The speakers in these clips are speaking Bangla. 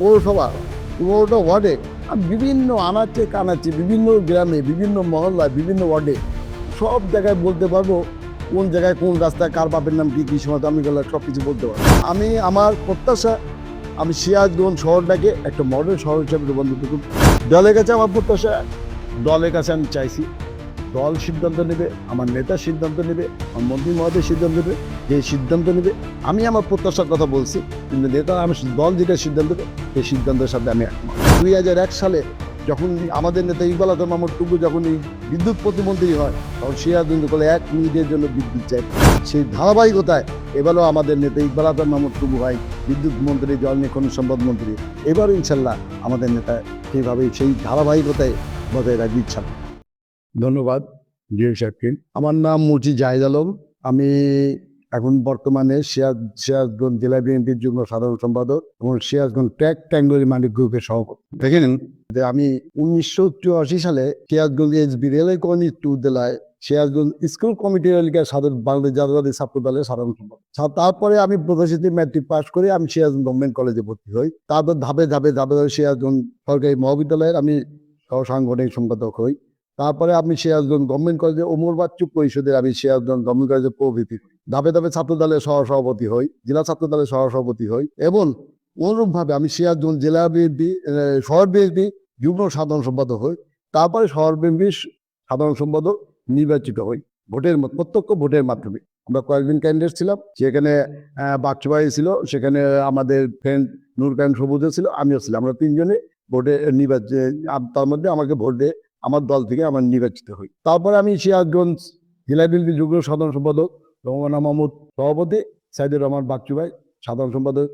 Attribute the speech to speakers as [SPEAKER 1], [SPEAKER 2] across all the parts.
[SPEAKER 1] পৌরসভা 15টা ওয়ার্ডে বিভিন্ন আনাচে কানাচে বিভিন্ন গ্রামে বিভিন্ন মহল্লায় বিভিন্ন ওয়ার্ডে সব জায়গায় বলতে পারবো কোন জায়গায় কোন রাস্তায় কার বাপের নাম কী সময় আমি গেলে সব কিছু বলতে পারবো। আমি আমার প্রত্যাশা আমি সিরাজগঞ্জ শহরটাকে একটা মডেল শহর হিসাবে রূপান্তরিত করব। দলের কাছে আমার প্রত্যাশা, দলের কাছে আমি চাইছি দল সিদ্ধান্ত নেবে, আমার নেতা সিদ্ধান্ত নেবে, আমার মন্ত্রী মহোদয় সিদ্ধান্ত নেবে, যে সিদ্ধান্ত নেবে আমি আমার প্রত্যাশার কথা বলছি, কিন্তু নেতা আমি দল যেটা সিদ্ধান্ত নেবে সেই সিদ্ধান্তের সাথে আমি একমত। 2001 সালে যখন আমাদের নেতা ইকবাল আজম মাহমুদ টুকু যখন এই বিদ্যুৎ প্রতিমন্ত্রী হয় তখন সিরাজগঞ্জ বলে 1 মিনিটের জন্য বিদ্যুৎ চাই। সেই ধারাবাহিকতায় এবারও আমাদের নেতা ইকবাল আজম মাহমুদ টুকু হয় বিদ্যুৎ মন্ত্রী, জল খনিজ সম্পদ মন্ত্রী। এবারও ইনশাল্লাহ আমাদের নেতা সেইভাবেই সেই ধারাবাহিকতায় বজায় রাখবে ইচ্ছা। ধন্যবাদ জিএম সাহেবকে। আমার নাম মুর্শিদ জাহিদ আলম। আমি এখন বর্তমানে সিরাজগঞ্জ জেলা বিএনপির যুগ্ম সাধারণ সম্পাদক এবং সিরাজগঞ্জ ট্র্যাক ট্যাঙ্গুরি মালিক গ্রুপের সভাপতি। দেখেন যে আমি 1984 সালে সিরাজগঞ্জ এসবি রেলওয়ে কলোনি উপজেলায় সিরাজগঞ্জ স্কুল কমিটির সাধারণ বাংলাদেশ জাতীয়তাবাদী ছাত্র দলের সাধারণ সম্পাদক। তারপরে আমি প্রতিষ্ঠিত ম্যাট্রিক পাস করে আমি সিরাজগঞ্জ গভর্নমেন্ট কলেজে ভর্তি হই। তারপর ধাপে ধাপে সিরাজগঞ্জ সরকারি মহাবিদ্যালয়ের আমি সহসাংগঠনিক সম্পাদক হই। তারপরে আমি সিরাজগঞ্জ গভর্নমেন্ট কলেজে ওমর বাচ্চু পরিষদের আমি সিরাজগঞ্জ গভর্নমেন্ট কলেজের প্রভিপি। ধাপে ধাপে ছাত্র দলের সহসভাপতি হই, জেলা ছাত্র দলের সহসভাপতি হই এবং অনুরূপভাবে আমি সিরাজগঞ্জ জেলা বিএনপি শহর বিএনপি যুগ্ম সাধারণ সম্পাদক হই। তারপরে শহর বিএনপির সাধারণ সম্পাদক নির্বাচিত হই প্রত্যক্ষ ভোটের মাধ্যমে। আমরা কয়েকদিন ক্যান্ডিডেট ছিলাম, সেখানে বাচ্চু ভাই ছিল, সেখানে আমাদের ফ্রেন্ড নূর কায়ুম সবুজও ছিল, আমিও ছিলাম। আমরা তিনজনে ভোটে নির্বাচিত, তার মধ্যে আমাকে ভোট দিয়ে আমার দল থেকে আমার নির্বাচিত হই। তারপরে আমি সিরাজগঞ্জ জেলা বিএনপি যুগ্ম সাধারণ সম্পাদক, রহমানা মাহমুদ সভাপতি, সাইদুর রহমান বাচ্চু ভাই সাধারণ সম্পাদক,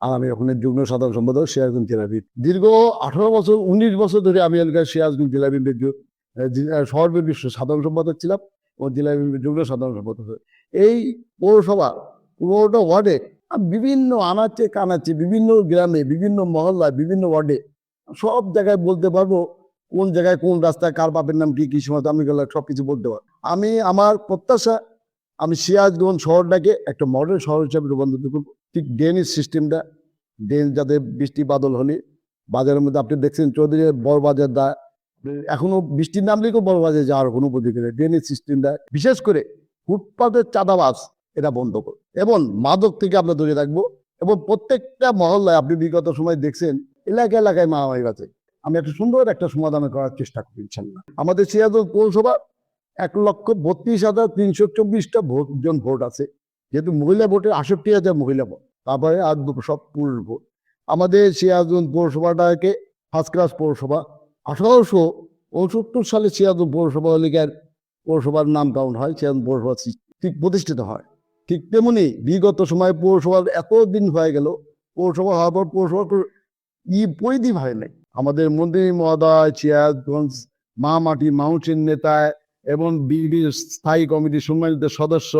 [SPEAKER 1] আর আমি ওখানে যুগ্ম সাধারণ সম্পাদক সিরাজগঞ্জ জেলা বিএনপি। দীর্ঘ 18 বছর 19 বছর ধরে আমি এলাকায় সিরাজগঞ্জ জেলা বিএনপির শহর বিএনপির সাধারণ সম্পাদক ছিলাম ও জেলা বিএনপির যুগ্ম সাধারণ সম্পাদক। এই পৌরসভা 15টা ওয়ার্ডে বিভিন্ন আনাচে কানাচে বিভিন্ন গ্রামে বিভিন্ন মহল্লায় বিভিন্ন ওয়ার্ডে সব জায়গায় বলতে পারবো কোন জায়গায় কোন রাস্তায় কার বাপের নাম কী সময় আমি গেলে সব কিছু বলতে পারবো। আমি আমার প্রত্যাশা আমি সিরাজগঞ্জ শহরটাকে একটা মডেল শহর হিসাবে রূপান্তরিত করবো। ঠিক ড্রেনেজ সিস্টেমটা, ড্রেন যাতে বৃষ্টি বাদল হলে বাজারের মধ্যে আপনি দেখছেন চৌধুরী বড় বাজার দা এখনো বৃষ্টির নামলেও বড় বাজারে যাওয়ার কোনো উপযোগী নেই। ড্রেনেজ সিস্টেমটা বিশেষ করে ফুটপাতের চাঁদাবাজ এটা বন্ধ করবো এবং মাদক থেকে আমরা দূরে রাখবো। এবং প্রত্যেকটা মহল্লায় আপনি বিগত সময় দেখছেন এলাকায় এলাকায় মারামারি আছে, আমি একটা সুন্দর একটা সমাধান করার চেষ্টা করি ইনশাল্লাহ। আমাদের সিরাজগঞ্জ পৌরসভা 1,32,324টা ভোট আছে, যেহেতু মহিলা ভোটে 68,000 মহিলা ভোট, তারপরে আর সব পুরুষ ভোট। আমাদের সিরাজগঞ্জ পৌরসভাটাকে ফার্স্ট ক্লাস পৌরসভা। 1869 সালে সিরাজগঞ্জ পৌরসভা পৌরসভার নামকরণ হয়, সিরাজগঞ্জ পৌরসভা ঠিক প্রতিষ্ঠিত হয়। ঠিক তেমনি বিগত সময়ে পৌরসভার এতদিন হয়ে গেল, পৌরসভা হওয়ার পর পৌরসভা পরিধি হয় নাই। আমাদের মন্ত্রী মহোদয়, সিরাজগঞ্জ মাটি মানুষের নেতা এবং বিএনপি স্থায়ী কমিটির সম্মানিত সদস্য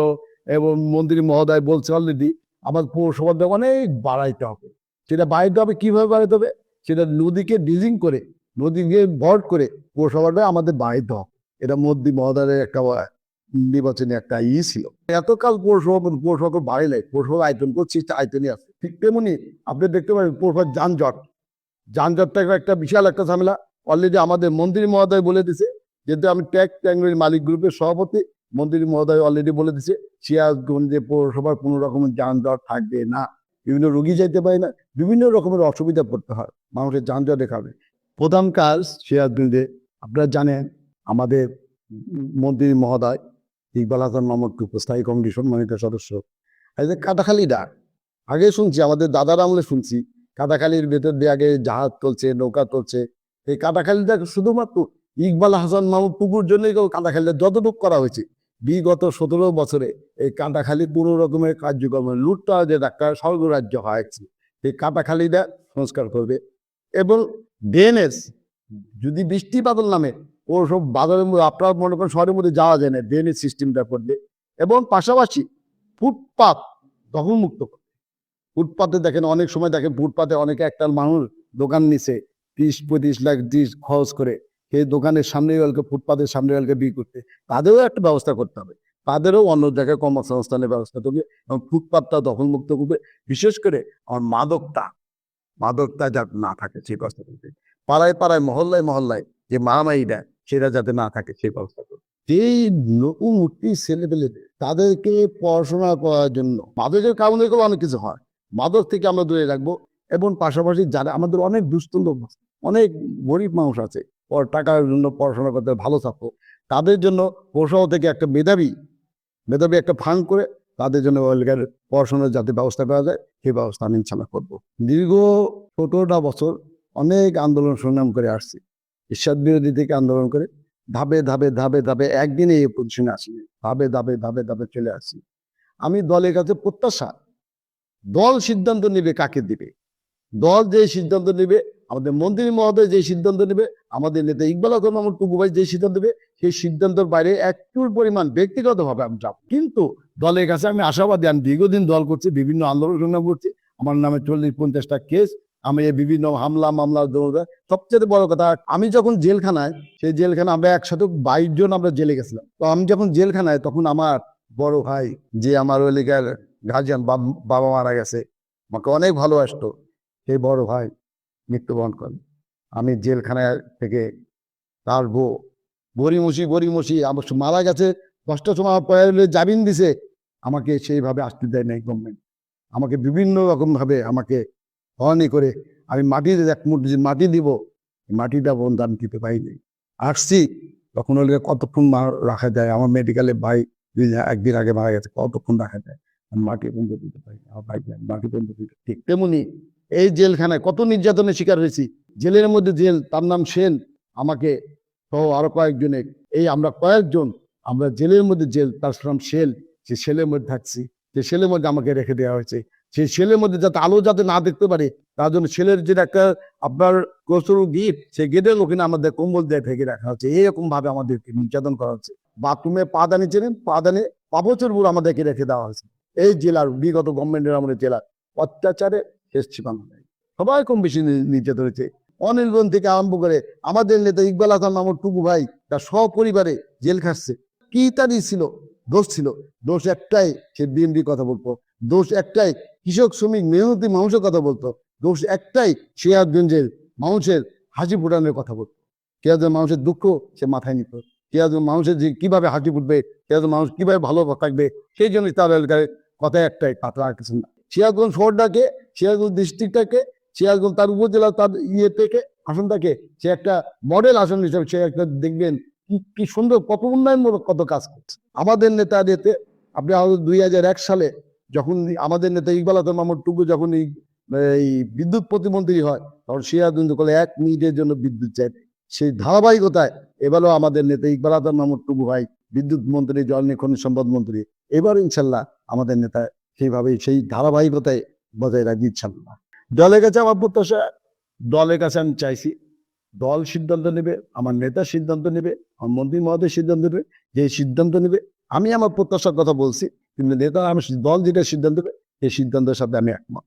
[SPEAKER 1] এবং মন্ত্রী মহোদয় বলছে অলরেডি আমার পৌরসভাটা অনেক বাড়াইতে হবে। সেটা বাড়াইতে হবে কীভাবে বাড়াইতে হবে? সেটা নদীকে ডিজিং করে, নদীকে ভর করে পৌরসভাটা আমাদের বাড়াইতে হবে। এটা মন্ত্রী মহোদয়ের একটা নির্বাচনী একটা ছিল। এতকাল পৌরসভা বাড়ি নাই, পৌরসভা আয়তন করছি, আয়তনই আছে। ঠিক তেমনি আপনি দেখতে পাবেন পৌরসভার যানজটটা একটা বিশাল একটা ঝামেলা। অলরেডি আমাদের মন্ত্রী মহোদয় বলে দিছে, যেহেতু আমি ট্র্যাক ট্যাঙ্গুরি মালিক গ্রুপের সভাপতি, মন্ত্রী মহোদয় অলরেডি বলে দিছে সিরাজগঞ্জে পৌরসভার কোনো রকমের যানজট থাকবে না। বিভিন্ন রোগী যাইতে পারে না, বিভিন্ন রকমের অসুবিধা পড়তে হয়, মানুষের যানজটে খাবে। প্রধান কাজ সিরাজগঞ্জে আপনারা জানেন আমাদের মন্ত্রী মহোদয় ইকবাল হাসান মাহমুদ টুকু স্থায়ী কমিটির সম্মানিত সদস্য। এই যে কাটাখালী ডাক আগে শুনছি, আমাদের দাদার আমলে শুনছি কাটাখালীর ভেতর দিয়ে আগে জাহাজ চলছে, নৌকা চলছে। এই কাটাখালীটা শুধুমাত্র ইকবাল হাসান মাহমুদ টুকুর জন্যই কাটাখালীটা যতটুকু করা হয়েছে। বিগত 17 বছরে এই কাটাখালী পুরো রকমের কার্যক্রম লুটটা যে একটা স্বর্গরাজ্য হয়েছে, এই কাটাখালীটা সংস্কার করবে। এবং ড্রেনেজ যদি বৃষ্টি বাদল নামে ওসব বাজারের মধ্যে আপনার মনে করেন শহরের মধ্যে যাওয়া যায় না, ড্রেনেজ সিস্টেমটা করবে। এবং পাশাপাশি ফুটপাত দখলমুক্ত করবে। ফুটপাতে দেখেন অনেক সময় দেখেন ফুটপাতে অনেকে একটা মানুষ দোকান নিছে 30-35 লাখ খরচ করে, সেই দোকানের সামনে ফুটপাতের সামনে বিক্রি করতে, তাদেরও একটা ব্যবস্থা করতে হবে। তাদেরও অন্য জায়গায় কর্মসংস্থানের ব্যবস্থা করবে এবং ফুটপাতটা দখলমুক্ত করবে। বিশেষ করে আমার মাদকটা মাদকতা যাতে না থাকে সেই ব্যবস্থা করবে। পাড়ায় পাড়ায় মহল্লায় মহল্লায় যে মারামারিটা সেটা যাতে না থাকে সেই ব্যবস্থা করবে। যেই নতুন উঠতি ছেলেপেলেদের তাদেরকে পড়াশোনা করার জন্য মাদকের কারণে করে অনেক কিছু হয়, মাদক থেকে আমরা দূরে রাখবো। এবং পাশাপাশি যারা আমাদের অনেক দুস্থ লোক আছে, অনেক গরিব মানুষ আছে, টাকার জন্য পড়াশোনা করতে ভালো ছাত্র, তাদের জন্য পৌরসভা থেকে একটা মেধাবী মেধাবী একটা ফান্ড করে তাদের জন্য পড়াশোনার যাতে ব্যবস্থা করা যায় সেই ব্যবস্থা আমি ইনশাল্লাহ করবো। দীর্ঘ 17টা বছর অনেক আন্দোলন সংগ্রাম করে আসছি, ঈশ্বর বিরোধী থেকে আন্দোলন করে ধাপে ধাপে ধাপে ধাপে একদিনে এই পজিশনে আসিনি, ধাপে ধাপে ধাপে ধাপে চলে আসছি। আমি দলের কাছে প্রত্যাশা, দল সিদ্ধান্ত নেবে কাকে দিবে, দল যে সিদ্ধান্ত নেবে, আমাদের মন্ত্রী মহোদয় যে সিদ্ধান্ত নেবে, আমাদের নেতা ইকবাল হাসান মাহমুদ টুকু ভাই যে সিদ্ধান্ত নেবে, সেই সিদ্ধান্তের বাইরে একটু পরিমাণ ব্যক্তিগতভাবে আমি যাব। কিন্তু দলের কাছে আমি আশাবাদী, আমি দীর্ঘদিন দল করছি, বিভিন্ন আন্দোলন সংগ্রাম করছি, আমার নামে 40-50টা কেস, আমি বিভিন্ন হামলা মামলা, সবচেয়ে বড় কথা, আমি যখন জেলখানায়, সেই জেলখানা আমরা 122 জন আমরা জেলে গেছিলাম। তো আমি যখন জেলখানায়, তখন আমার বড় ভাই যে আমার ওই এলাকার গার্জিয়ান, বাবা মারা গেছে, আমাকে অনেক ভালোবাসতো, সেই বড় ভাই মৃত্যুবরণ করেন। আমি জেলখানায় থেকে তার গড়িমসি আমার মারা গেছে, 10টার সময় পরে জামিন দিছে, আমাকে সেইভাবে আসতে দেয় নাই গভর্নমেন্ট, আমাকে বিভিন্ন রকম ভাবে আমাকে হয়রানি করে, আমি মাটিতে এক মুঠ মাটি দিব, মাটিটা বন্ধ আমি দিতে পারিনি। আসছি তখন ওই কতক্ষণ রাখা যায়, আমার মেডিকেলে ভাই একদিন আগে মারা গেছে, কতক্ষণ রাখা যায়, আমি মাটি বন্ধ দিতে পারি, আমার ভাই মাটি বন্ধ দিতে। ঠিক তেমনি এই জেলখানায় কত নির্যাতনের শিকার হয়েছি, জেলের মধ্যে জেল, তার নাম সেন, আমাকে সহ আরো কয়েকজনে, এই আমরা কয়েকজন, আমরা জেলের মধ্যে জেল, তার নাম সেল, সে সেলের মধ্যে থাকছি, যে সেলের মধ্যে আমাকে রেখে দেওয়া হয়েছে, সেই সেলের মধ্যে যাতে আলো যাতে না দেখতে পারে তার জন্য সেলের যেটা একটা আপনার কসরু গিট, সেই গেটের ওখানে আমাদের কম্বল দিয়ে ঢেকে রাখা হচ্ছে, এইরকম ভাবে আমাদেরকে নির্যাতন করা হচ্ছে। বাথরুমে পাদানি ছিলেন, পাদানে পাপচের উপর আমাদেরকে রেখে দেওয়া হয়েছে। এই জেলার বিগত গভর্নমেন্টের আমাদের জেলার অত্যাচারে শেষ সীমানা নেই, সবাই কম বেশি নির্যাতন হয়েছে। অনির্বাণ থেকে আরম্ভ করে আমাদের নেতা ইকবাল হাসান মাহমুদ টুকু ভাই তার সপরিবারে জেল খাটছে। কি তারই ছিল দোষ, ছিল দোষ একটাই, সে বিএনপি কথা বলতো, দোষ একটাই কৃষক শ্রমিক মেহনতি মানুষের কথা বলতো, দোষ একটাই সিরাজগঞ্জের মানুষের হাসি ফোটানোর কথা বলতো, সিরাজগঞ্জের মানুষের দুঃখ সে মাথায় নিত, সিরাজগঞ্জ মানুষের যে কিভাবে হাসি ফুটবে, সিরাজগঞ্জ মানুষ কিভাবে ভালো থাকবে, সেই জন্য তার এলাকার কথা একটাই, তাছাড়া আর কিছু না। সিরাজগঞ্জ শহরটাকে, সিরাজগঞ্জ ডিস্ট্রিক্টটাকে, সিরাজগঞ্জ তার উপজেলা, তার থেকে আসনটাকে সে একটা মডেল আসন হিসেবে সে একটা দেখবেন কি সুন্দর, কত উন্নয়নমূলক কত কাজ করছে আমাদের নেতা। যেতে আপনি 2001 সালে যখন আমাদের নেতা ইকবাল হাসান মাহমুদ টুকু যখন এই বিদ্যুৎ প্রতিমন্ত্রী হয়, তখন সিরাজগঞ্জ বলে 1 মিনিটের জন্য বিদ্যুৎ চাই, সেই ধারাবাহিকতায় এবারও আমাদের নেতা ইকবাল হাসান মাহমুদ টুকু ভাই বিদ্যুৎ মন্ত্রী, জল খনিজ সম্পদ মন্ত্রী, এবার ইনশাল্লাহ আমাদের নেতা সেইভাবেই সেই ধারাবাহিকতায় বজায় রাখি ইনশাল্লাহ। দলের কাছে আমার প্রত্যাশা, দলের কাছে আমি চাইছি দল সিদ্ধান্ত নেবে, আমার নেতা সিদ্ধান্ত নেবে, আমার মন্ত্রী মহোদয় সিদ্ধান্ত নেবে, যে সিদ্ধান্ত নেবে আমি আমার প্রত্যাশার কথা বলছি, কিন্তু নেতা আমি দল যেটা সিদ্ধান্ত নেবে সেই সিদ্ধান্তের সাথে আমি একমত।